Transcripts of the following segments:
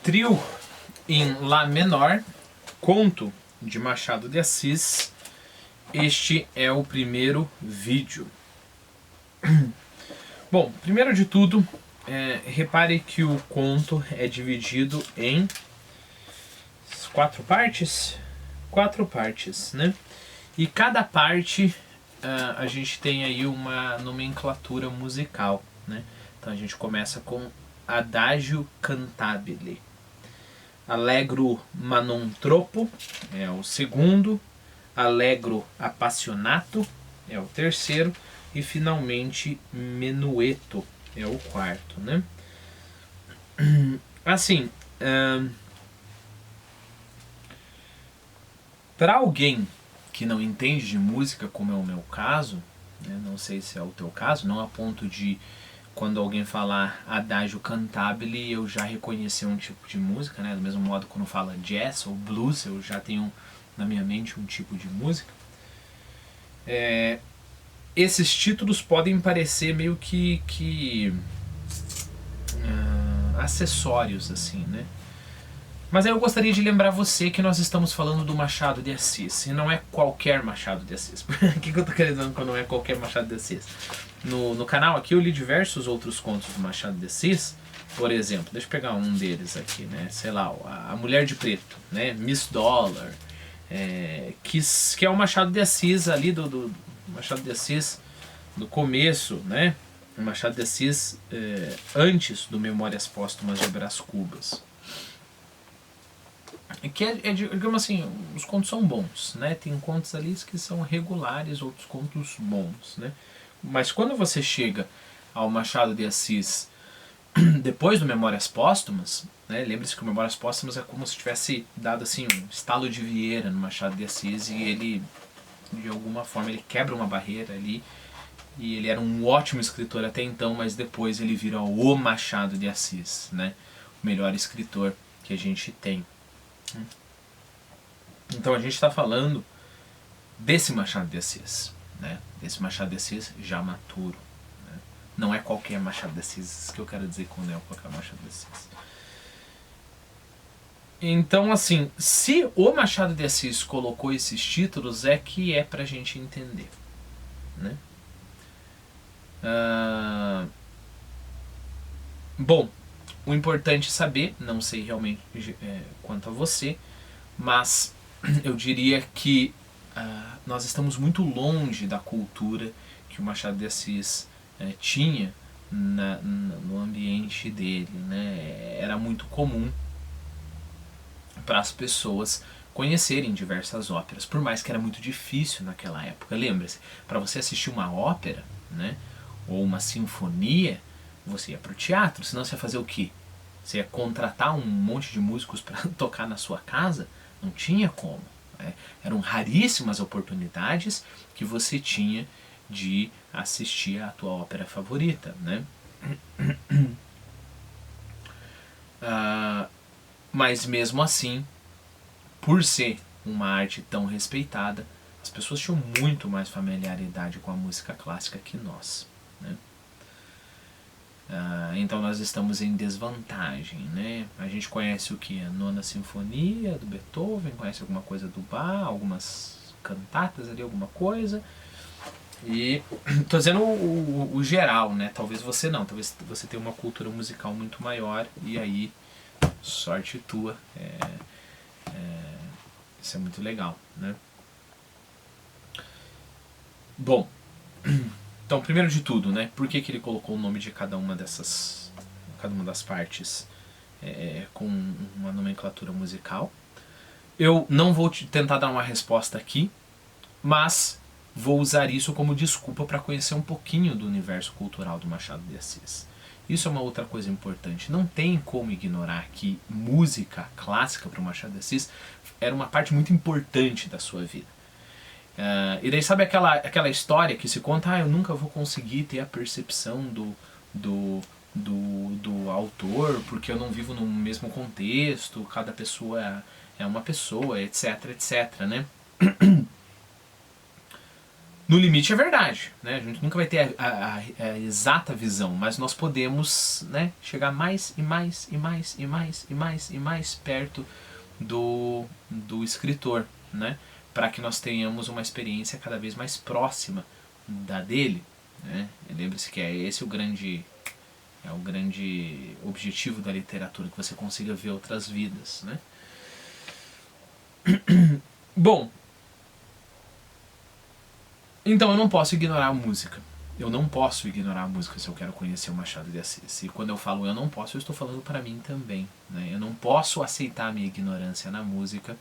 Trio em Lá menor, conto de Machado de Assis. Este é o primeiro vídeo. Bom, primeiro de tudo, repare que o conto é dividido em quatro partes, né? E cada parte a gente tem aí uma nomenclatura musical, né? Então a gente começa com Adagio cantabile. Allegro ma non troppo é o segundo. Allegro appassionato é o terceiro. E finalmente Menuetto é o quarto, né? Assim, para alguém que não entende de música, como é o meu caso, né, não sei se é o teu caso, não a ponto de quando alguém falar Adagio cantabile eu já reconhecer um tipo de música, né? Do mesmo modo quando fala jazz ou blues eu já tenho na minha mente um tipo de música. Esses títulos podem parecer meio que acessórios, assim, né? Mas aí eu gostaria de lembrar você que nós estamos falando do Machado de Assis, e não é qualquer Machado de Assis. O que eu tô querendo dizer quando não é qualquer Machado de Assis? No canal aqui eu li diversos outros contos do Machado de Assis. Por exemplo, deixa eu pegar um deles aqui, né? Sei lá, A Mulher de Preto, né? Miss Dollar, que é o Machado de Assis ali do Machado de Assis do começo, né? O Machado de Assis antes do Memórias Póstumas de Brás Cubas. Que digamos assim, os contos são bons, né? Tem contos ali que são regulares, outros contos bons, né? Mas quando você chega ao Machado de Assis depois do Memórias Póstumas, né? Lembre-se que o Memórias Póstumas é como se tivesse dado assim um estalo de Vieira no Machado de Assis e ele, de alguma forma, ele quebra uma barreira ali e ele era um ótimo escritor até então, mas depois ele vira o Machado de Assis, né? O melhor escritor que a gente tem. Então a gente está falando desse Machado de Assis, né? Desse Machado de Assis já maturo, né? Não é qualquer Machado de Assis, isso que eu quero dizer com não é qualquer Machado de Assis. Então, assim, se o Machado de Assis colocou esses títulos, é que é pra gente entender, né? Bom, o importante é saber, não sei realmente quanto a você, mas eu diria que nós estamos muito longe da cultura que o Machado de Assis tinha no ambiente dele, né? Era muito comum para as pessoas conhecerem diversas óperas, por mais que era muito difícil naquela época. Lembre-se, para você assistir uma ópera, né, ou uma sinfonia, você ia para o teatro, senão você ia fazer o quê? Você ia contratar um monte de músicos para tocar na sua casa? Não tinha como. Eram raríssimas oportunidades que você tinha de assistir à tua ópera favorita, né? Mas mesmo assim, por ser uma arte tão respeitada, as pessoas tinham muito mais familiaridade com a música clássica que nós, né? Então nós estamos em desvantagem, né? A gente conhece o que? A Nona Sinfonia do Beethoven, conhece alguma coisa do Bach, algumas cantatas ali, alguma coisa. E tô dizendo o geral, né? Talvez você não, talvez você tenha uma cultura musical muito maior e aí sorte tua. Isso é muito legal, né? Bom, então primeiro de tudo, né? Por que ele colocou o nome de cada uma das partes com uma nomenclatura musical? Eu não vou tentar dar uma resposta aqui, mas vou usar isso como desculpa para conhecer um pouquinho do universo cultural do Machado de Assis. Isso é uma outra coisa importante. Não tem como ignorar que música clássica para o Machado de Assis era uma parte muito importante da sua vida. E daí sabe aquela história que se conta, eu nunca vou conseguir ter a percepção do autor, porque eu não vivo no mesmo contexto, cada pessoa é uma pessoa, etc, etc, né? No limite é verdade, né? A gente nunca vai ter a exata visão, mas nós podemos, né, chegar mais e mais e mais e mais e mais e mais perto do escritor, né? Para que nós tenhamos uma experiência cada vez mais próxima da dele, né? Lembre-se que esse o grande objetivo da literatura, que você consiga ver outras vidas, né? Bom, então eu não posso ignorar a música. Eu não posso ignorar a música se eu quero conhecer o Machado de Assis. E quando eu falo eu não posso, eu estou falando para mim também, né? Eu não posso aceitar a minha ignorância na música,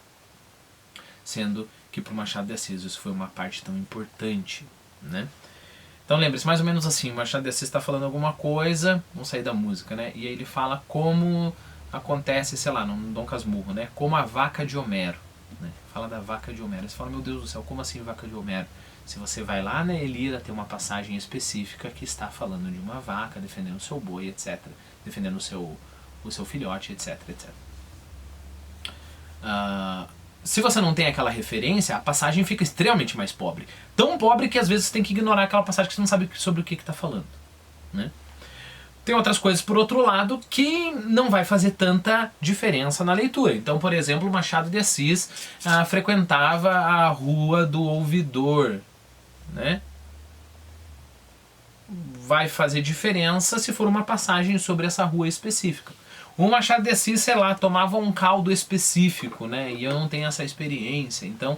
sendo que para o Machado de Assis isso foi uma parte tão importante, né? Então lembre-se, mais ou menos assim, o Machado de Assis está falando alguma coisa, vamos sair da música, né? E aí ele fala como acontece, sei lá, no Dom Casmurro, né? Como a vaca de Homero, né? Fala da vaca de Homero. Você fala, meu Deus do céu, como assim vaca de Homero? Se você vai lá na Elíada, tem uma passagem específica que está falando de uma vaca defendendo o seu boi, etc. Defendendo o seu filhote, etc, etc. Se você não tem aquela referência, a passagem fica extremamente mais pobre. Tão pobre que às vezes você tem que ignorar aquela passagem que você não sabe sobre o que está falando, né? Tem outras coisas, por outro lado, que não vai fazer tanta diferença na leitura. Então, por exemplo, Machado de Assis frequentava a Rua do Ouvidor, né? Vai fazer diferença se for uma passagem sobre essa rua específica. O Machado de Assis, sei lá, tomava um caldo específico, né? E eu não tenho essa experiência. Então,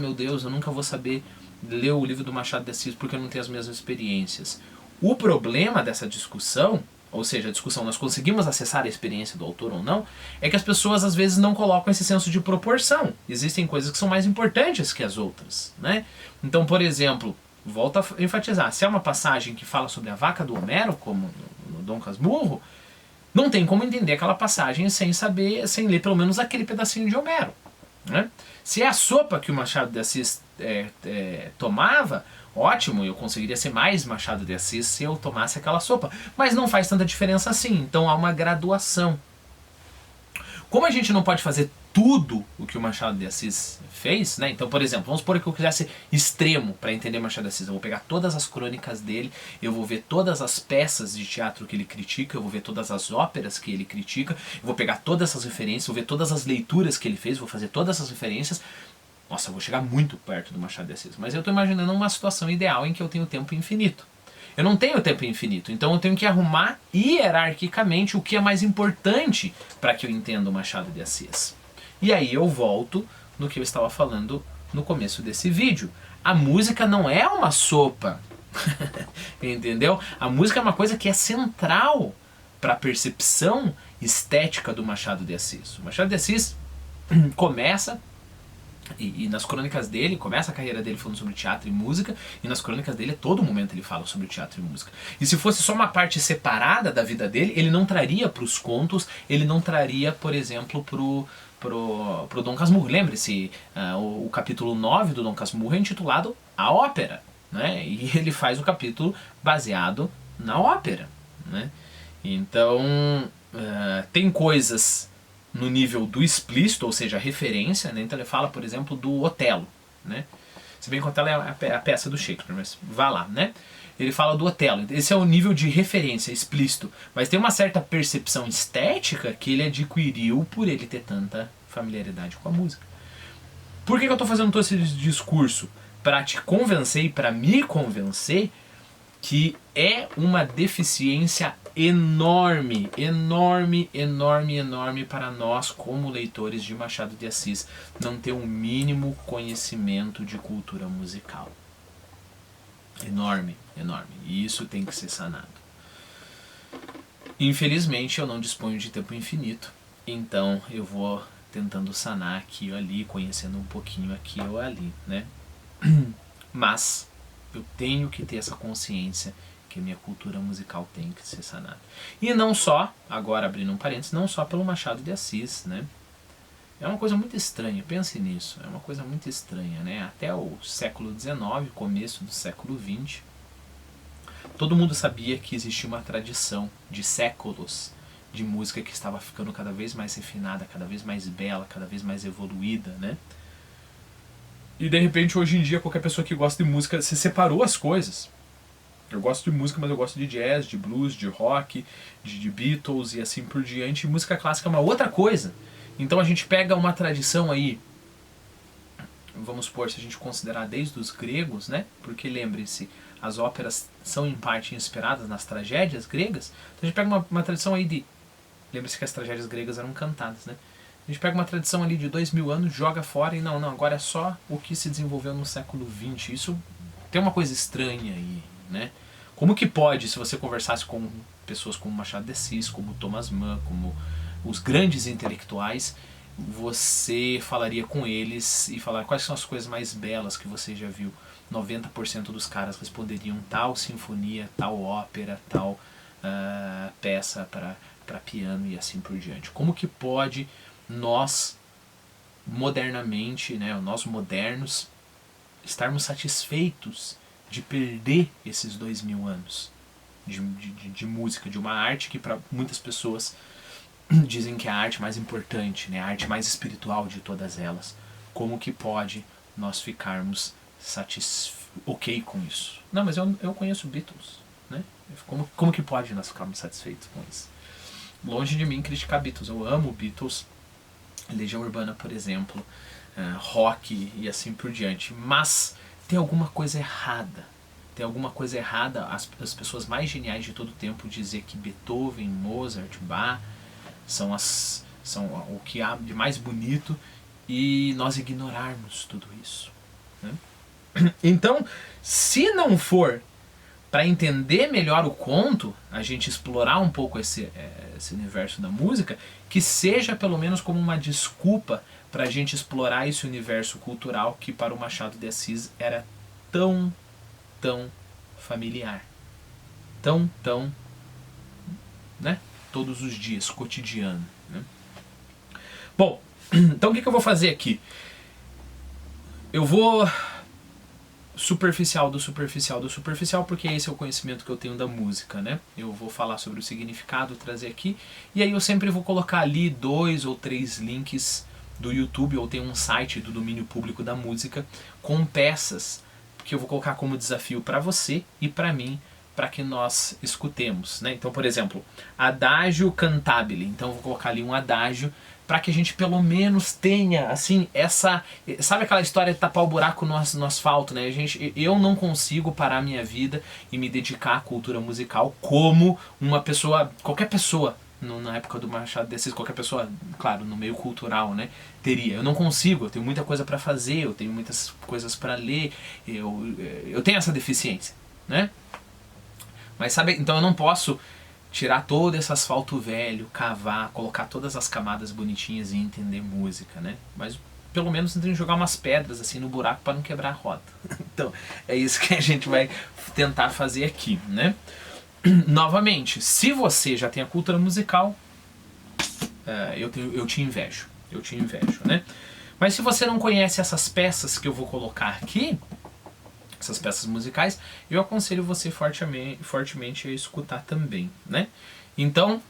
meu Deus, eu nunca vou saber ler o livro do Machado de Assis porque eu não tenho as mesmas experiências. O problema dessa discussão, ou seja, a discussão, nós conseguimos acessar a experiência do autor ou não, é que as pessoas às vezes não colocam esse senso de proporção. Existem coisas que são mais importantes que as outras, né? Então, por exemplo, volto a enfatizar, se é uma passagem que fala sobre a vaca do Homero, como no Dom Casmurro, não tem como entender aquela passagem sem ler pelo menos aquele pedacinho de Homero, né? Se é a sopa que o Machado de Assis tomava, ótimo, eu conseguiria ser mais Machado de Assis se eu tomasse aquela sopa, mas não faz tanta diferença assim, então há uma graduação. Como a gente não pode fazer tudo o que o Machado de Assis fez, né? Então, por exemplo, vamos supor que eu quisesse extremo para entender Machado de Assis. Eu vou pegar todas as crônicas dele, eu vou ver todas as peças de teatro que ele critica, eu vou ver todas as óperas que ele critica, eu vou pegar todas essas referências, vou ver todas as leituras que ele fez, vou fazer todas essas referências. Nossa, eu vou chegar muito perto do Machado de Assis. Mas eu estou imaginando uma situação ideal em que eu tenho tempo infinito. Eu não tenho tempo infinito, então eu tenho que arrumar hierarquicamente o que é mais importante para que eu entenda o Machado de Assis. E aí eu volto no que eu estava falando no começo desse vídeo. A música não é uma sopa, entendeu? A música é uma coisa que é central para a percepção estética do Machado de Assis. O Machado de Assis começa... E nas crônicas dele, começa a carreira dele falando sobre teatro e música, e nas crônicas dele, a todo momento ele fala sobre teatro e música. E se fosse só uma parte separada da vida dele, ele não traria para os contos, ele não traria, por exemplo, pro Dom Casmurro. Lembre-se, o capítulo 9 do Dom Casmurro é intitulado A Ópera, né? E ele faz o capítulo baseado na ópera, né? Então, tem coisas no nível do explícito, ou seja, a referência, né? Então ele fala, por exemplo, do Otelo, né? Se bem que o Otelo é a peça do Shakespeare, mas vá lá, né? Ele fala do Otelo. Esse é o nível de referência explícito, mas tem uma certa percepção estética que ele adquiriu por ele ter tanta familiaridade com a música. Por que eu estou fazendo todo esse discurso? Para te convencer e para me convencer que é uma deficiência enorme, enorme, enorme, enorme para nós como leitores de Machado de Assis não ter um mínimo conhecimento de cultura musical. Enorme, enorme. E isso tem que ser sanado. Infelizmente eu não disponho de tempo infinito, então eu vou tentando sanar aqui ou ali, conhecendo um pouquinho aqui ou ali, né? Mas eu tenho que ter essa consciência que a minha cultura musical tem que ser sanada. E não só, agora abrindo um parênteses, não só pelo Machado de Assis, né? É uma coisa muito estranha, pense nisso, é uma coisa muito estranha, né? Até o século XIX, começo do século XX, todo mundo sabia que existia uma tradição de séculos de música que estava ficando cada vez mais refinada, cada vez mais bela, cada vez mais evoluída, né? E de repente hoje em dia qualquer pessoa que gosta de música, se separou as coisas. Eu gosto de música, mas eu gosto de jazz, de blues, de rock, de Beatles e assim por diante. E música clássica é uma outra coisa. Então a gente pega uma tradição aí, vamos supor, se a gente considerar desde os gregos, né? Porque lembre-se, as óperas são em parte inspiradas nas tragédias gregas. Então a gente pega uma tradição aí de... Lembre-se que as tragédias gregas eram cantadas, né? A gente pega uma tradição ali de 2000 anos, joga fora e não, agora é só o que se desenvolveu no século XX. Isso tem uma coisa estranha aí, né? Como que pode, se você conversasse com pessoas como Machado de Assis, como Thomas Mann, como os grandes intelectuais, você falaria com eles e falar quais são as coisas mais belas que você já viu? 90% dos caras responderiam tal sinfonia, tal ópera, tal peça para piano e assim por diante. Como que pode nós, modernamente, né, nós modernos, estarmos satisfeitos de perder esses 2000 anos de música, de uma arte que para muitas pessoas dizem que é a arte mais importante, né, a arte mais espiritual de todas elas. Como que pode nós ficarmos ok com isso? Não, mas eu conheço Beatles, né? Como que pode nós ficarmos satisfeitos com isso? Longe de mim criticar Beatles, eu amo Beatles, Legião Urbana, por exemplo, rock e assim por diante, mas tem alguma coisa errada. Tem alguma coisa errada as pessoas mais geniais de todo o tempo dizer que Beethoven, Mozart, Bach são o que há de mais bonito e nós ignorarmos tudo isso, né? Então, se não for para entender melhor o conto, a gente explorar um pouco esse universo da música, que seja pelo menos como uma desculpa para a gente explorar esse universo cultural que para o Machado de Assis era tão familiar, tão, né? Todos os dias, cotidiano, né? Bom, então o que eu vou fazer aqui? Eu vou superficial do superficial, porque esse é o conhecimento que eu tenho da música, né? Eu vou falar sobre o significado, trazer aqui, e aí eu sempre vou colocar ali 2 ou 3 links do YouTube, ou tem um site do domínio público da música, com peças que eu vou colocar como desafio para você e para mim, para que nós escutemos, né? Então, por exemplo, Adagio Cantabile. Então eu vou colocar ali um adágio para que a gente pelo menos tenha, assim, essa... Sabe aquela história de tapar o buraco no asfalto, né? Eu não consigo parar a minha vida e me dedicar à cultura musical como uma pessoa, qualquer pessoa, na época do Machado de Assis, qualquer pessoa, claro, no meio cultural, né, teria. Eu não consigo, eu tenho muita coisa para fazer, eu tenho muitas coisas para ler, eu tenho essa deficiência, né? Mas sabe, então eu não posso tirar todo esse asfalto velho, cavar, colocar todas as camadas bonitinhas e entender música, né? Mas pelo menos tem que jogar umas pedras assim no buraco para não quebrar a roda. Então é isso que a gente vai tentar fazer aqui, né? Novamente, se você já tem a cultura musical, eu te invejo, né? Mas se você não conhece essas peças que eu vou colocar aqui, essas peças musicais, eu aconselho você fortemente a escutar também, né? Então,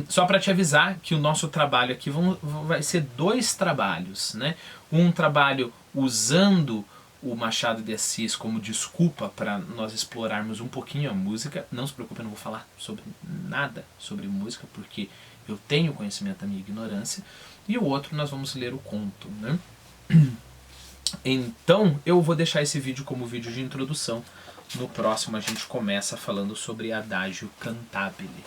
só para te avisar que o nosso trabalho aqui vai ser 2 trabalhos, né? Um trabalho usando o Machado de Assis como desculpa para nós explorarmos um pouquinho a música. Não se preocupe, eu não vou falar nada sobre música, porque eu tenho conhecimento da minha ignorância. E o outro nós vamos ler o conto, né? Então eu vou deixar esse vídeo como vídeo de introdução. No próximo a gente começa falando sobre Adagio Cantabile.